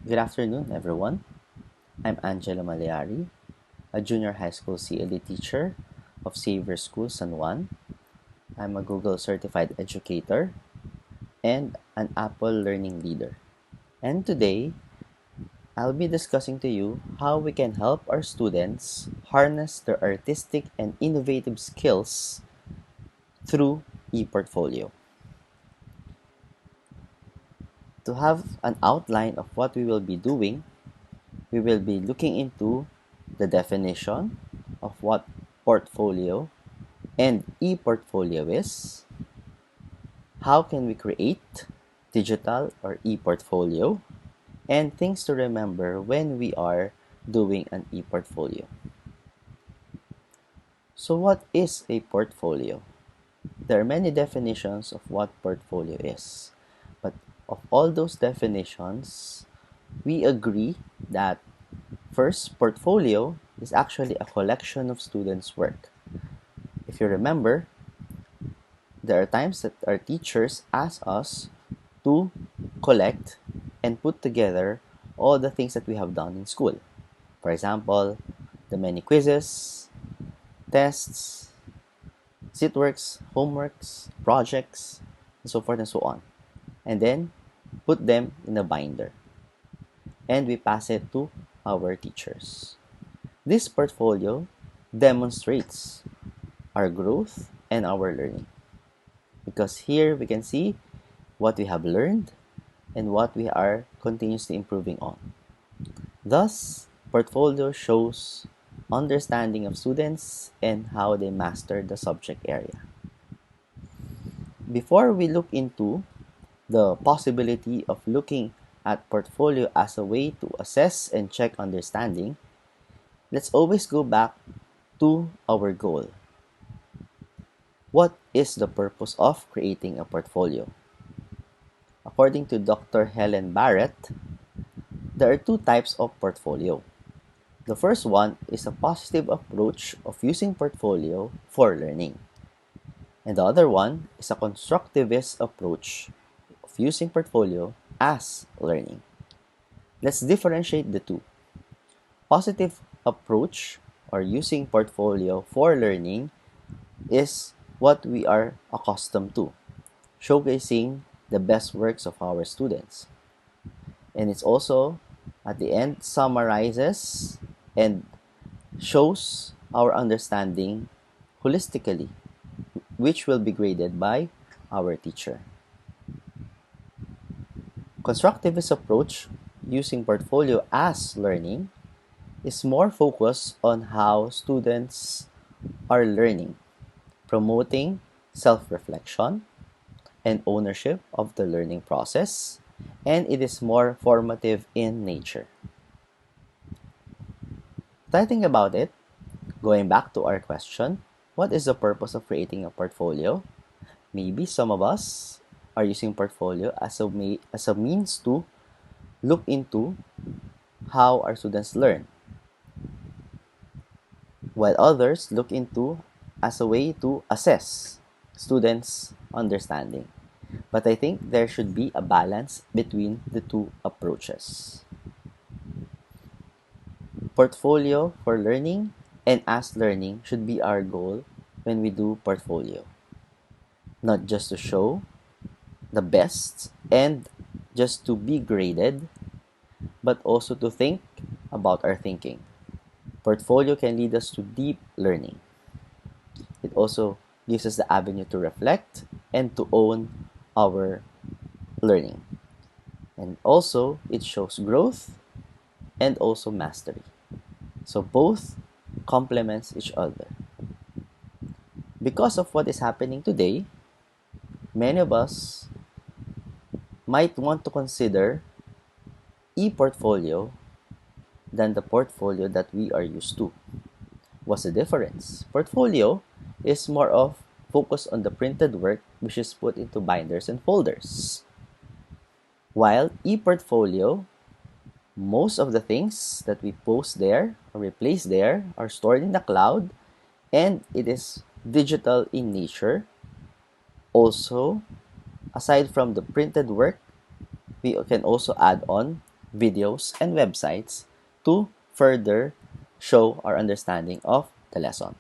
Good afternoon, everyone. I'm Angelo Mallari, a junior high school CLE teacher of Xavier School San Juan. I'm a Google certified educator and an Apple learning leader. And today, I'll be discussing to you how we can help our students harness their artistic and innovative skills through ePortfolio. To have an outline of what we will be doing, we will be looking into the definition of what portfolio and e-portfolio is, how can we create digital or e-portfolio, and things to remember when we are doing an e-portfolio. So what is a portfolio? There are many definitions of what portfolio is, but of all those definitions, we agree that first, portfolio is actually a collection of students' work. If you remember, there are times that our teachers ask us to collect and put together all the things that we have done in school. For example, the many quizzes, tests, sitworks, homeworks, projects, and so forth and so on. And then put them in a binder. And we pass it to our teachers. This portfolio demonstrates our growth and our learning. Because here we can see what we have learned and what we are continuously improving on. Thus, portfolio shows understanding of students and how they master the subject area. Before we look into the possibility of looking at portfolio as a way to assess and check understanding, let's always go back to our goal. What is the purpose of creating a portfolio? According to Dr. Helen Barrett, there are two types of portfolio. The first one is a positive approach of using portfolio for learning. And the other one is a constructivist approach of using portfolio as learning. Let's differentiate the two. Positive approach or using portfolio for learning is what we are accustomed to, showcasing the best works of our students. And it's also, at the end, summarizes and shows our understanding holistically, which will be graded by our teacher. Constructivist approach using portfolio as learning is more focused on how students are learning, promoting self-reflection and ownership of the learning process, and it is more formative in nature. So I think about it, going back to our question, what is the purpose of creating a portfolio? Maybe some of us are using portfolio as a means to look into how our students learn, while others look into as a way to assess students' understanding. But I think there should be a balance between the two approaches. Portfolio for learning and as learning should be our goal when we do portfolio. Not just to show the best and just to be graded, but also to think about our thinking. Portfolio can lead us to deep learning. It also gives us the avenue to reflect and to own our learning. And also, it shows growth and also mastery. So both complements each other. Because of what is happening today, many of us might want to consider e-portfolio than the portfolio that we are used to. What's the difference? Portfolio is more of focus on the printed work which is put into binders and folders. While e-portfolio, most of the things that we post there or we place there are stored in the cloud and it is digital in nature. Also, aside from the printed work, we can also add on videos, and websites to further show our understanding of the lesson.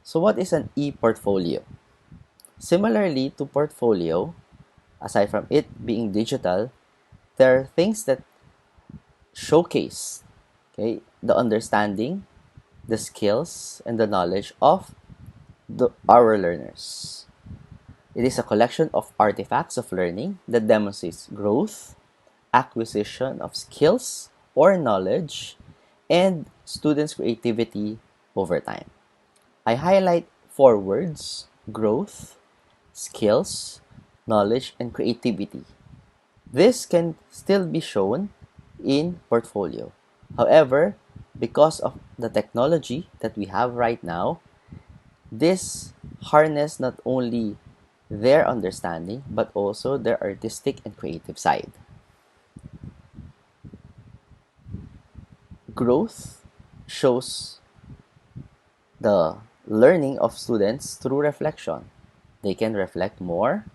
So what is an e-portfolio? Similarly to portfolio, aside from it being digital, there are things that showcase, the understanding, the skills, and the knowledge of our learners. It is a collection of artifacts of learning that demonstrates growth, acquisition of skills or knowledge, and students' creativity over time. I highlight four words: growth, skills, knowledge, and creativity. This can still be shown in portfolio. However, because of the technology that we have right now, this harness not only their understanding but also their artistic and creative side. Growth shows the learning of students through reflection. They can reflect more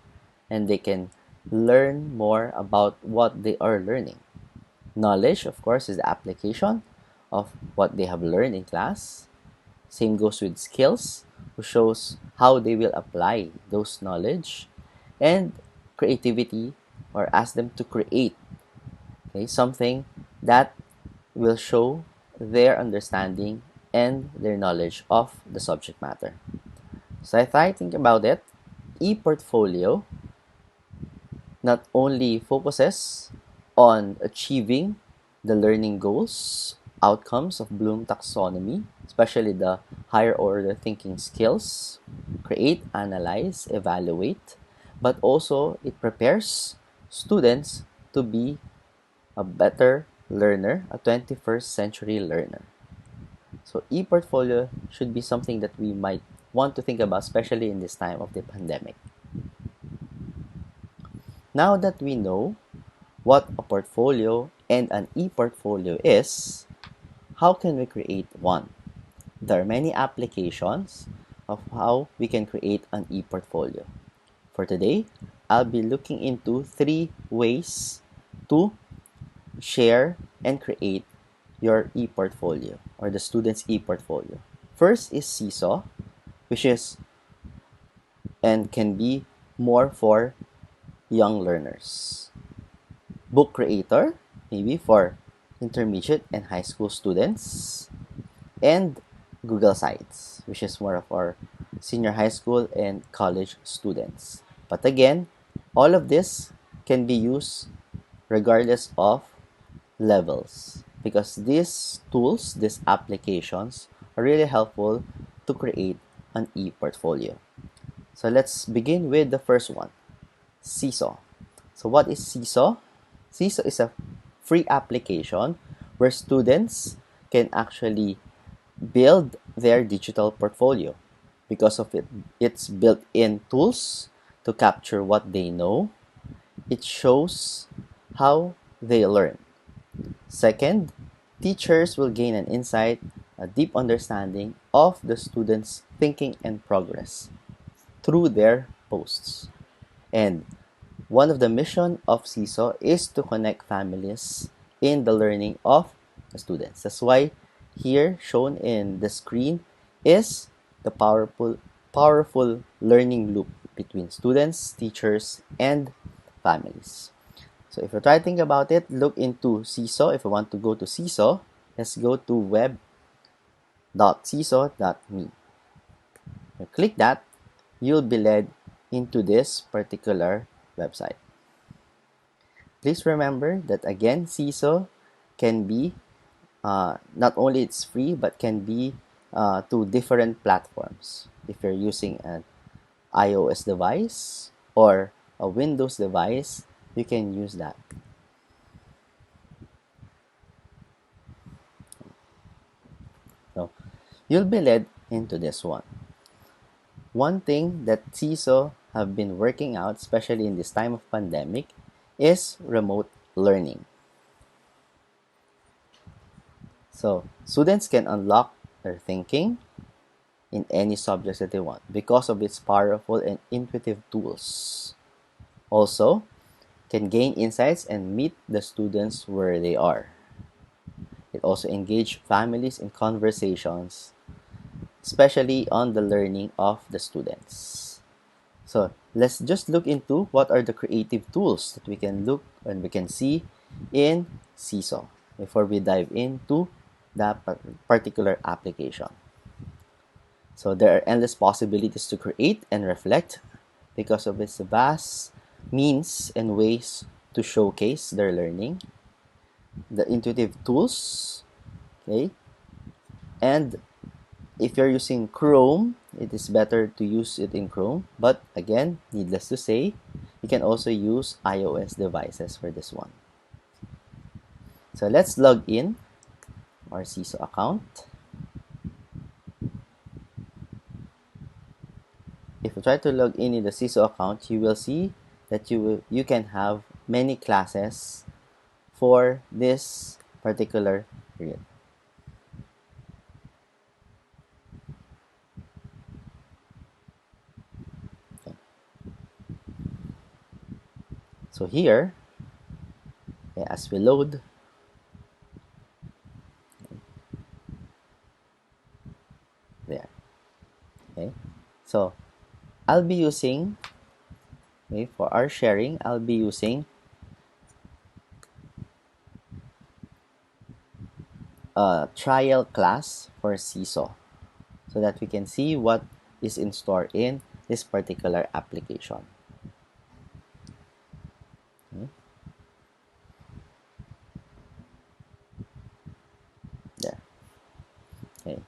and they can learn more about what they are learning. Knowledge, of course, is the application of what they have learned in class. Same goes with skills, who shows how they will apply those knowledge. And creativity, or ask them to create, something that will show their understanding and their knowledge of the subject matter. So if I think about it, e-portfolio not only focuses on achieving the learning goals, outcomes of Bloom taxonomy, especially the higher order thinking skills, create, analyze, evaluate, but also it prepares students to be a better learner, a 21st century learner. So e-portfolio should be something that we might want to think about, especially in this time of the pandemic. Now that we know what a portfolio and an e-portfolio is, how can we create one? There are many applications of how we can create an e-portfolio. For today, I'll be looking into 3 ways to share and create your e-portfolio or the student's e-portfolio. First is Seesaw, which is and can be more for young learners. Book Creator, maybe for intermediate and high school students. And Google Sites, which is more of our senior high school and college students. But again, all of this can be used regardless of levels, because these tools, these applications are really helpful to create an e-portfolio. So let's begin with the first one, Seesaw. So what is Seesaw? Seesaw is a free application where students can actually build their digital portfolio because of its built-in tools to capture what they know. It shows how they learn. Second, teachers will gain an insight, a deep understanding of the students' thinking and progress through their posts. And one of the mission of Seesaw is to connect families in the learning of the students. That's why here shown in the screen is the powerful learning loop between students, teachers, and families. So if you try to think about it, look into Seesaw. If you want to go to Seesaw, let's go to web.seesaw.me. You click that, you'll be led into this particular website. Please remember that again, Seesaw can be not only it's free but can be to different platforms. If you're using an iOS device or a Windows device, you can use that. So you'll be led into this one. One thing that Seesaw have been working out, especially in this time of pandemic, is remote learning. So students can unlock their thinking in any subjects that they want because of its powerful and intuitive tools. Also, can gain insights and meet the students where they are. It also engaged families in conversations, especially on the learning of the students. So let's just look into what are the creative tools that we can look and we can see in Seesaw before we dive into that particular application. So there are endless possibilities to create and reflect because of its vast means and ways to showcase their learning, the intuitive tools, okay? And if you're using Chrome, it is better to use it in Chrome. But again, needless to say, you can also use iOS devices for this one. So let's log in our Seesaw account. If you try to log in the Seesaw account, you will see that you can have many classes for this particular period. Okay. So here, okay, as we load, there. Okay. So I'll be using, okay, for our sharing, I'll be using a trial class for Seesaw so that we can see what is in store in this particular application. Okay. There. Okay.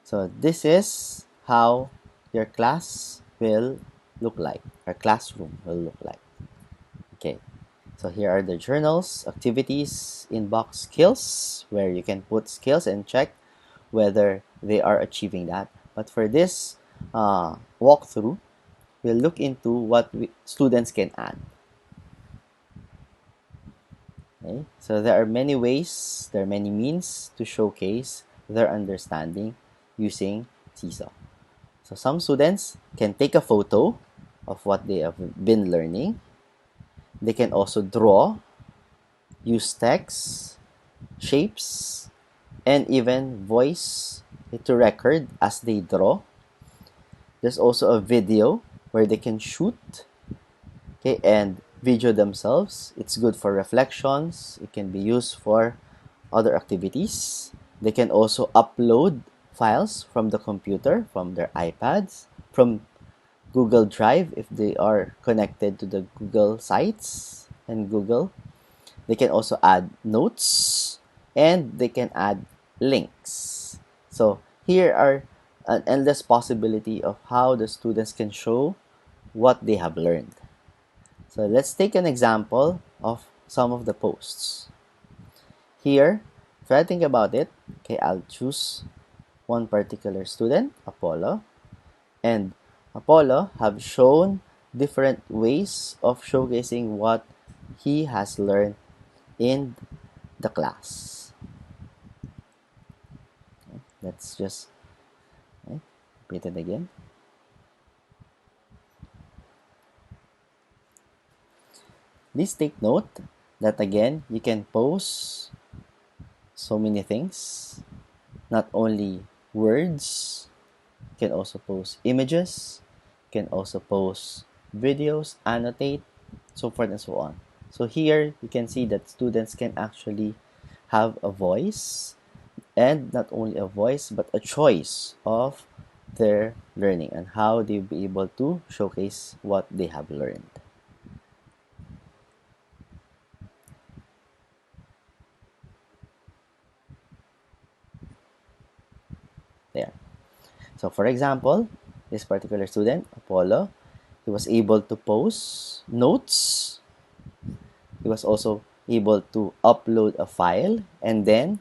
So this is how your class will look like, our classroom will look like. Okay. So here are the journals, activities, inbox, skills, where you can put skills and check whether they are achieving that. But for this walkthrough, we'll look into what students can add. Okay? So there are many ways, there are many means to showcase their understanding using Seesaw. So some students can take a photo of what they have been learning. They can also draw, use text, shapes, and even voice to record as they draw. There's also a video where they can shoot, okay, and video themselves. It's good for reflections. It can be used for other activities. They can also upload files from the computer, from their iPads, from Google Drive if they are connected to the Google sites and Google. They can also add notes and they can add links. So here are an endless possibility of how the students can show what they have learned. So let's take an example of some of the posts. Here, if I think about it, okay, I'll choose one particular student, Apollo, and Apollo have shown different ways of showcasing what he has learned in the class. Okay, let's just repeat it again. Please take note that again, you can post so many things, not only words, you can also post images, you can also post videos, annotate, so forth and so on. So here you can see that students can actually have a voice, and not only a voice but a choice of their learning and how they'll be able to showcase what they have learned. There. So for example, this particular student, Apollo, he was able to post notes. He was also able to upload a file, and then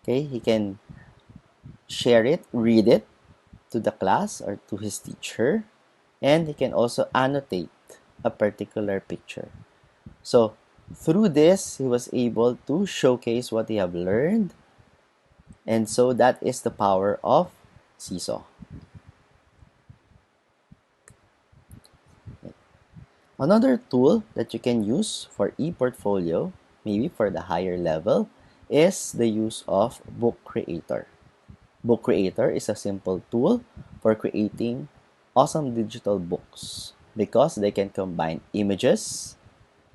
okay, he can share it, read it to the class or to his teacher, and he can also annotate a particular picture. So through this, he was able to showcase what he have learned, and so that is the power of Seesaw. Another tool that you can use for e-portfolio, maybe for the higher level, is the use of Book Creator. Book Creator is a simple tool for creating awesome digital books because they can combine images,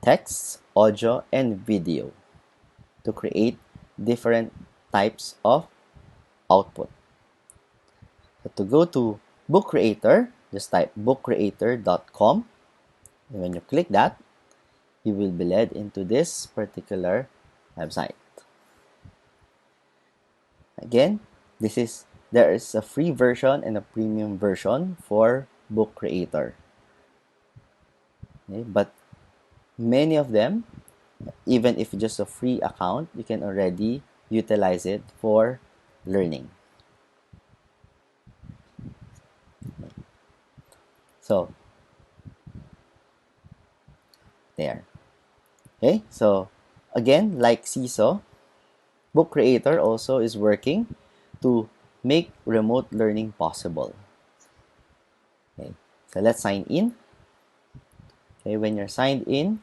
text, audio, and video to create different types of output. So to go to Book Creator, just type bookcreator.com, and when you click that, you will be led into this particular website. Again, there is a free version and a premium version for Book Creator. Okay, but many of them, even if just a free account, you can already utilize it for learning. So, there. Okay, so again, like Seesaw, Book Creator also is working to make remote learning possible. Okay, so let's sign in. Okay, when you're signed in,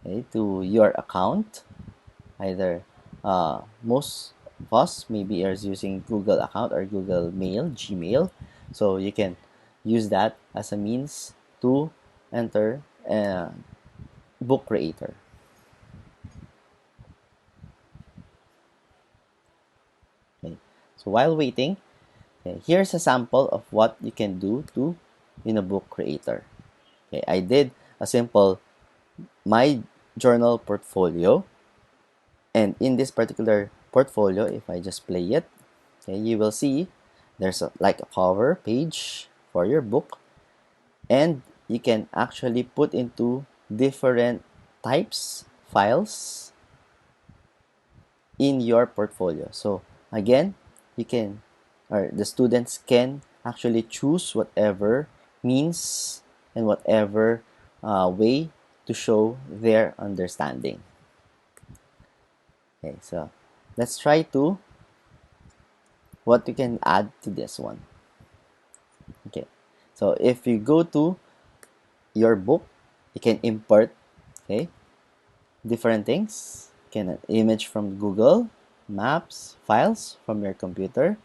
okay, to your account, either most of us maybe are using Google account or Google Mail, Gmail, so you can use that as a means to enter Book Creator. Okay, so while waiting, okay, here's a sample of what you can do in a Book Creator. Okay, I did a simple my journal portfolio, and in this particular portfolio, if I just play it, okay, you will see there's like a cover page for your book, and you can actually put into different types files in your portfolio. So again, you can, or the students can actually choose whatever means and whatever way to show their understanding. Okay, so let's try to what we can add to this one. Okay, so if you go to your book, you can import, okay, different things. You can image from Google Maps, files from your computer,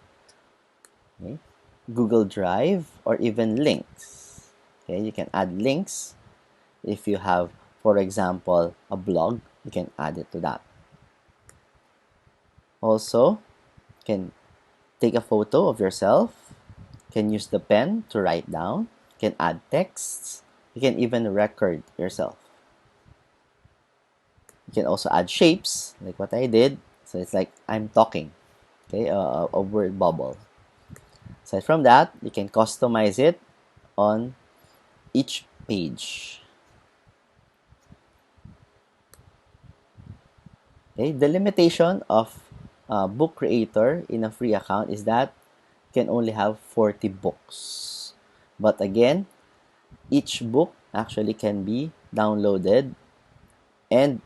okay, Google Drive, or even links. Okay, you can add links. If you have, for example, a blog, you can add it to that. Also, you can take a photo of yourself, you can use the pen to write down, you can add texts, you can even record yourself. You can also add shapes, like what I did. So it's like I'm talking, okay, a word bubble. Aside from that, you can customize it on each page. Okay, the limitation of Book Creator in a free account is that you can only have 40 books. But again, each book actually can be downloaded and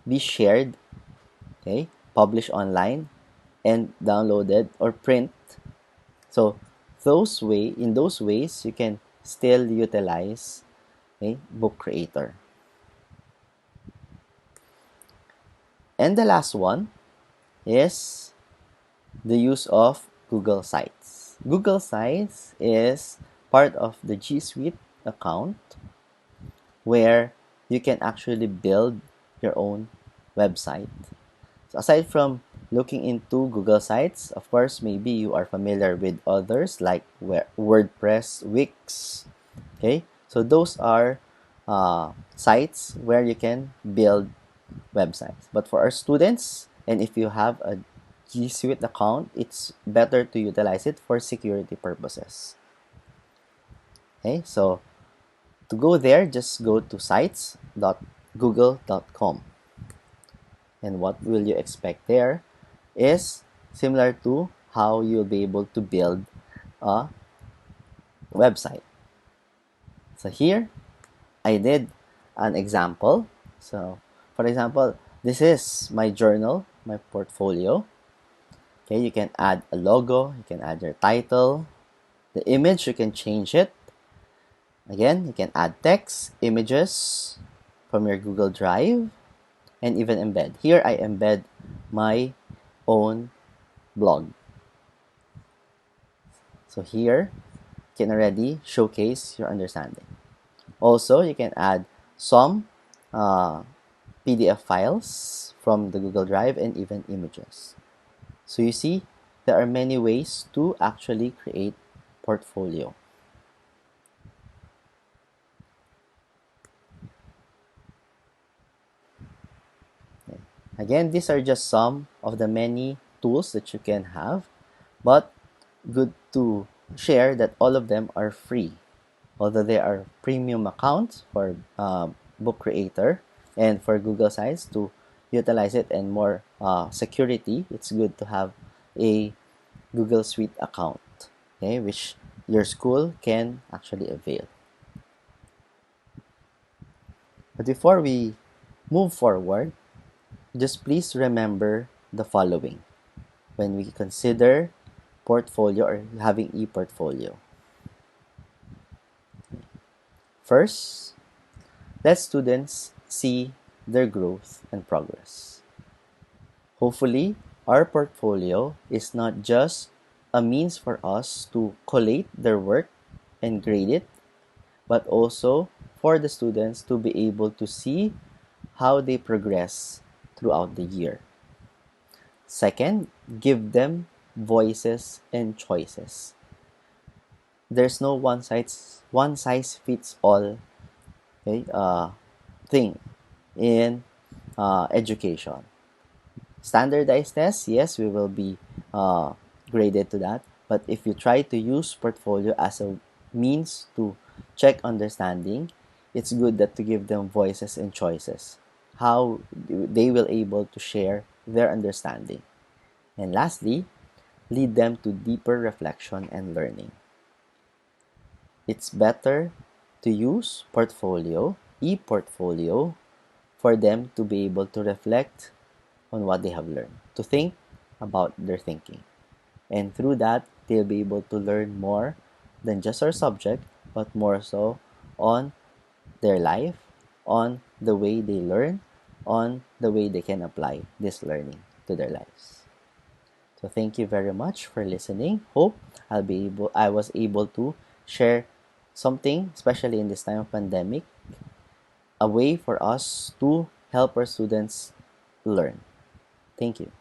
be shared, okay, published online and downloaded or print. So in those ways, you can still utilize a Book Creator. And the last one is the use of Google Sites. Google Sites is part of the G Suite account where you can actually build your own website. So aside from looking into Google Sites, of course, maybe you are familiar with others like WordPress, Wix. Okay, so those are sites where you can build websites. But for our students, and if you have a G Suite account, it's better to utilize it for security purposes. Okay, so to go there, just go to sites.google.com. And what will you expect there is similar to how you'll be able to build a website. So here, I did an example. So, for example, this is my journal, my portfolio. Okay, you can add a logo, you can add your title. The image, you can change it. Again, you can add text, images from your Google Drive, and even embed. Here, I embed my own blog. So here, you can already showcase your understanding. Also, you can add some PDF files from the Google Drive and even images. So you see, there are many ways to actually create portfolio. Again, these are just some of the many tools that you can have, but good to share that all of them are free. Although they are premium accounts for Book Creator and for Google Sites to utilize it and more security, it's good to have a Google Suite account, okay, which your school can actually avail. But before we move forward, just please remember the following when we consider portfolio or having e-portfolio. First, let students see their growth and progress. Hopefully, our portfolio is not just a means for us to collate their work and grade it, but also for the students to be able to see how they progress throughout the year. Second, give them voices and choices. There's no one size fits all, okay, thing in education. Standardized tests, yes, we will be graded to that. But if you try to use portfolio as a means to check understanding, it's good that to give them voices and choices. How they will able to share their understanding. And lastly, lead them to deeper reflection and learning. It's better to use portfolio, e-portfolio, for them to be able to reflect on what they have learned, to think about their thinking. And through that, they'll be able to learn more than just our subject, but more so on their life, on the way they learn, on the way they can apply this learning to their lives. So thank you very much for listening. Hope I was able to share something, especially in this time of pandemic, a way for us to help our students learn. Thank you.